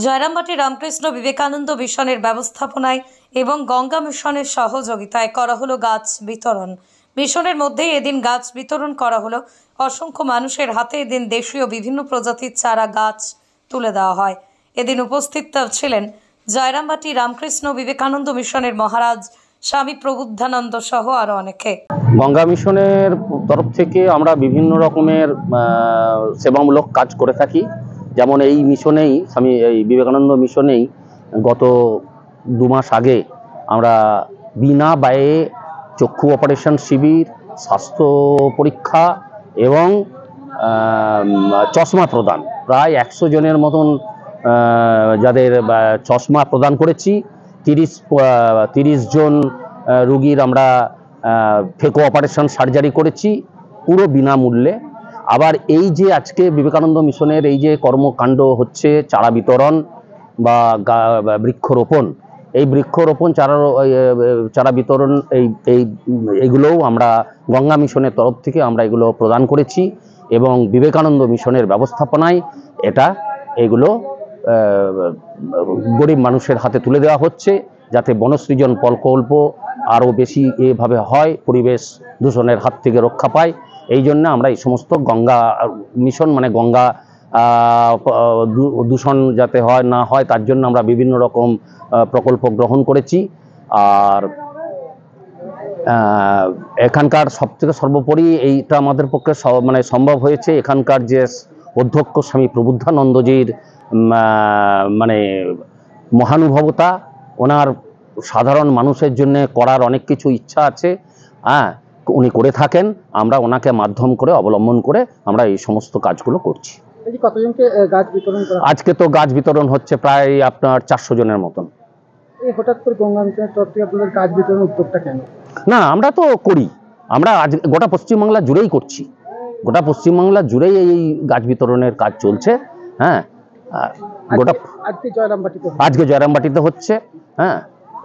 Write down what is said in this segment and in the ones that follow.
জয়রামবাটি রামকৃষ্ণ বিবেকানন্দ মিশনের ব্যবস্থাপনায় এবং গঙ্গা মিশনের সহযোগিতায় করা হলো গাছ বিতরণ। মিশনের মধ্যে এদিন গাছ বিতরণ করা হলো। অসংখ্য মানুষের হাতে এদিন দেশীয় বিভিন্ন প্রজাতির চারা গাছ তুলে দেওয়া হয়। এদিন উপস্থিত ছিলেন জয়রামবাটি রামকৃষ্ণ বিবেকানন্দ মিশনের মহারাজ স্বামী প্রবুদ্ধানন্দ সহ আরো অনেকে। গঙ্গা মিশনের তরফ থেকে আমরা বিভিন্ন রকমের সেবামূলক কাজ করে থাকি। যেমন এই মিশনেই স্বামী বিবেকানন্দ মিশনেই গত 2 মাস আগে আমরা বিনা ব্যয়ে চক্ষু অপারেশন শিবির, স্বাস্থ্য পরীক্ষা এবং চশমা প্রদান, প্রায় 100 জনের মতন যাদের চশমা প্রদান করেছি। 30 জন রোগীর আমরা ফেকো অপারেশন সার্জারি করেছি পুরো বিনামূল্যে। আবার এই যে আজকে বিবেকানন্দ মিশনের এই যে কর্মকাণ্ড হচ্ছে চারা বিতরণ বা বৃক্ষরোপণ, এই বৃক্ষরোপণ চারা বিতরণ এইগুলোও আমরা গঙ্গা মিশনের তরফ থেকে আমরা এগুলো প্রদান করেছি এবং বিবেকানন্দ মিশনের ব্যবস্থাপনায় এগুলো গরিব মানুষের হাতে তুলে দেওয়া হচ্ছে, যাতে বনসৃজন প্রকল্প আরও বেশি এভাবে হয়, পরিবেশ দূষণের হাত থেকে রক্ষা পায়। এই জন্য আমরা এই সমস্ত গঙ্গা মিশন মানে গঙ্গা দূষণ যাতে না হয় তার জন্য আমরা বিভিন্ন রকম প্রকল্প গ্রহণ করেছি। আর এখানকার সবথেকে সর্বোপরি এইটা আমাদের পক্ষে সম্ভব হয়েছে এখানকার যে অধ্যক্ষ স্বামী প্রবুদ্ধানন্দজির মহানুভবতা, ওনার সাধারণ মানুষের জন্য করার অনেক কিছু ইচ্ছা আছে, উনি করে থাকেন। আমরা ওনাকে মাধ্যম করে অবলম্বন করে আমরা এই সমস্ত কাজগুলো করছি। কতজনকে গাছ বিতরণ করা? আজকে তো গাছ বিতরণ হচ্ছে প্রায় আপনার 400 জনের মতন। হঠাৎ করে গঙ্গা মিশনের তরফ থেকে আপনাদের গাছ বিতরণ উদ্যোগটা কেন? না, আমরা তো করি, আমরা আজ গোটা পশ্চিমবাংলা জুড়েই করছি, গোটা পশ্চিমবাংলা জুড়েই এই গাছ বিতরণের কাজ চলছে। আজকে জয়রামবাটিতে হচ্ছে,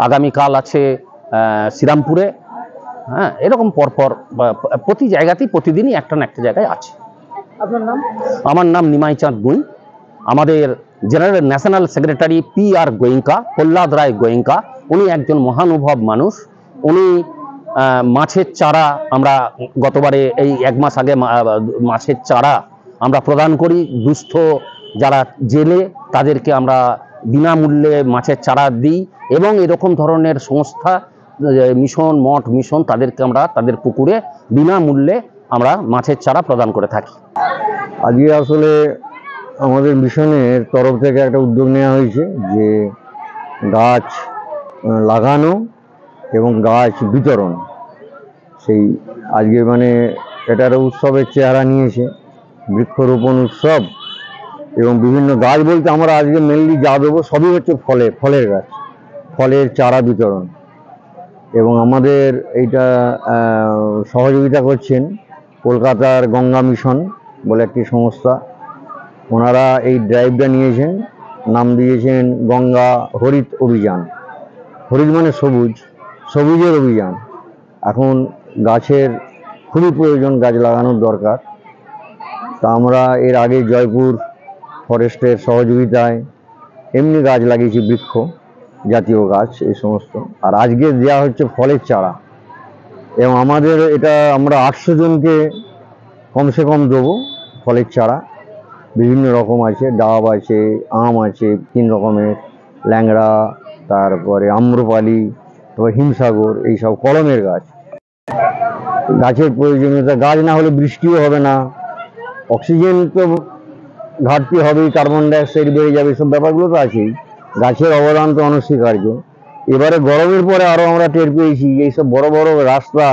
আগামীকাল আছে শ্রীরামপুরে, এরকম পরপর প্রতি জায়গাতেই প্রতিদিনই একটা না একটা জায়গায় আছে। আপনার নাম? আমার নাম নিমাই চাঁদ গুই। আমাদের general national secretary PR Goenka, Prahlad Roy Goenka, উনি একজন মহানুভব মানুষ। উনি মাছের চারা, আমরা গতবারে এই 1 মাস আগে মাছের চারা আমরা প্রদান করি। দুস্থ যারা জেলে তাদেরকে আমরা বিনামূল্যে মাছের চারা দিই এবং এরকম ধরনের সংস্থা মিশন, মঠ মিশন, তাদেরকে আমরা তাদের পুকুরে বিনামূল্যে আমরা মাছের চারা প্রদান করে থাকি। আজকে আসলে আমাদের মিশনের তরফ থেকে একটা উদ্যোগ নেওয়া হয়েছে যে গাছ লাগানো এবং গাছ বিতরণ। সেই আজকে এটার উৎসবের চেহারা নিয়েছে, বৃক্ষরোপণ উৎসব এবং বিভিন্ন গাছ বলতে আমরা আজকে মেনলি যা দেবো সবই হচ্ছে ফলের গাছ, ফলের চারা বিতরণ। এবং আমাদের এইটা সহযোগিতা করছেন কলকাতার গঙ্গা মিশন বলে একটি সংস্থা। ওনারা এই ড্রাইভটা নিয়েছেন, নাম দিয়েছেন গঙ্গা হরিত অভিযান। হরিত মানে সবুজ, সবুজের অভিযান। এখন গাছের খুবই প্রয়োজন, গাছ লাগানোর দরকার। তা আমরা এর আগে জয়পুর ফরেস্টের সহযোগিতায় এমনি গাছ লাগিয়েছি, বৃক্ষ জাতীয় গাছ এই সমস্ত। আর আজকে দেওয়া হচ্ছে ফলের চারা এবং আমাদের এটা আমরা 800 জনকে কমসে কম দেবো ফলের চারা। বিভিন্ন রকম আছে, ডাব আছে, আম আছে 3 রকমের, ল্যাংড়া, তারপরে আম্রপালি, তারপর হিমসাগর, এইসব কলমের গাছ। গাছের প্রয়োজনীয়তা, গাছ না হলে বৃষ্টিও হবে না, অক্সিজেন তো ঘাটতি হবেই, কার্বন ডাইঅক্সাইড বেড়ে যাবে, সব ব্যাপারগুলো তো আছেই। গাছের অবদান তো অনস্বীকার্য। এবারে গরমের পরে আরও আমরা টের পেয়েছি এইসব বড় বড় রাস্তা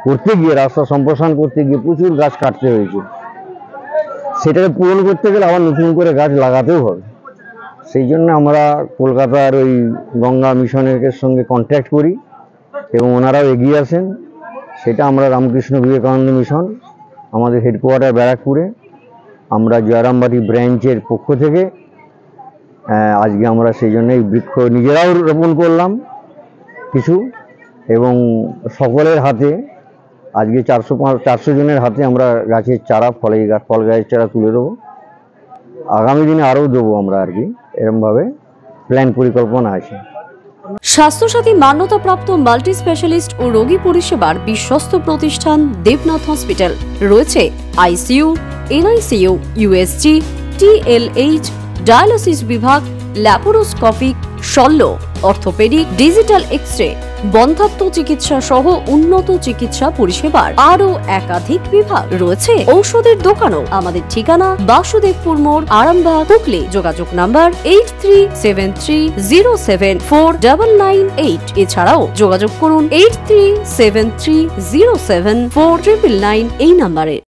করতে গিয়ে, রাস্তা সম্প্রসারণ করতে গিয়ে প্রচুর গাছ কাটতে হয়েছে। সেটাকে পূরণ করতে গেলে আবার নতুন করে গাছ লাগাতেও হবে। সেই জন্য আমরা কলকাতার ওই গঙ্গা মিশনের সঙ্গে কন্ট্যাক্ট করি এবং ওনারাও এগিয়ে আসেন। সেটা আমরা রামকৃষ্ণ বিবেকানন্দ মিশন, আমাদের হেডকোয়ার্টার ব্যারাকপুরে, আমরা জয়রামবাটি ব্রাঞ্চের পক্ষ থেকে আজকে আমরা সেই জন্য এই বৃক্ষ নিজেরাও রোপণ করলাম কিছু, এবং সকলের হাতে আজকে 400 জনের হাতে আমরা গাছের চারা, ফল গাছের চারা তুলে দেবো। আগামী দিনে আরও দেবো আমরা আর কি। এরকমভাবে প্ল্যান পরিকল্পনা আছে। স্বাস্থ্যসাথী মান্যতাপ্রাপ্ত মাল্টি স্পেশালিস্ট ও রোগী পরিষেবার বিশ্বস্ত প্রতিষ্ঠান দেবনাথ হসপিটাল। রয়েছে ICU, NICU, USG, TLH, dialysis বিভাগ, ল্যাপারোস্কোপিক, শল্য, অর্থোপেডিক, ডিজিটাল এক্স-রে, বন্ধ্যাত্ব চিকিৎসা সহ উন্নত চিকিৎসা পরিষেবার আরও একাধিক বিভাগ। রয়েছে ঔষধের দোকানও। আমাদের ঠিকানা বাসুদেবপুর মোড়, আরামবাগ, হুগলি। যোগাযোগ নাম্বার 8373074998। এছাড়াও যোগাযোগ করুন 8373074999 এই নাম্বারে।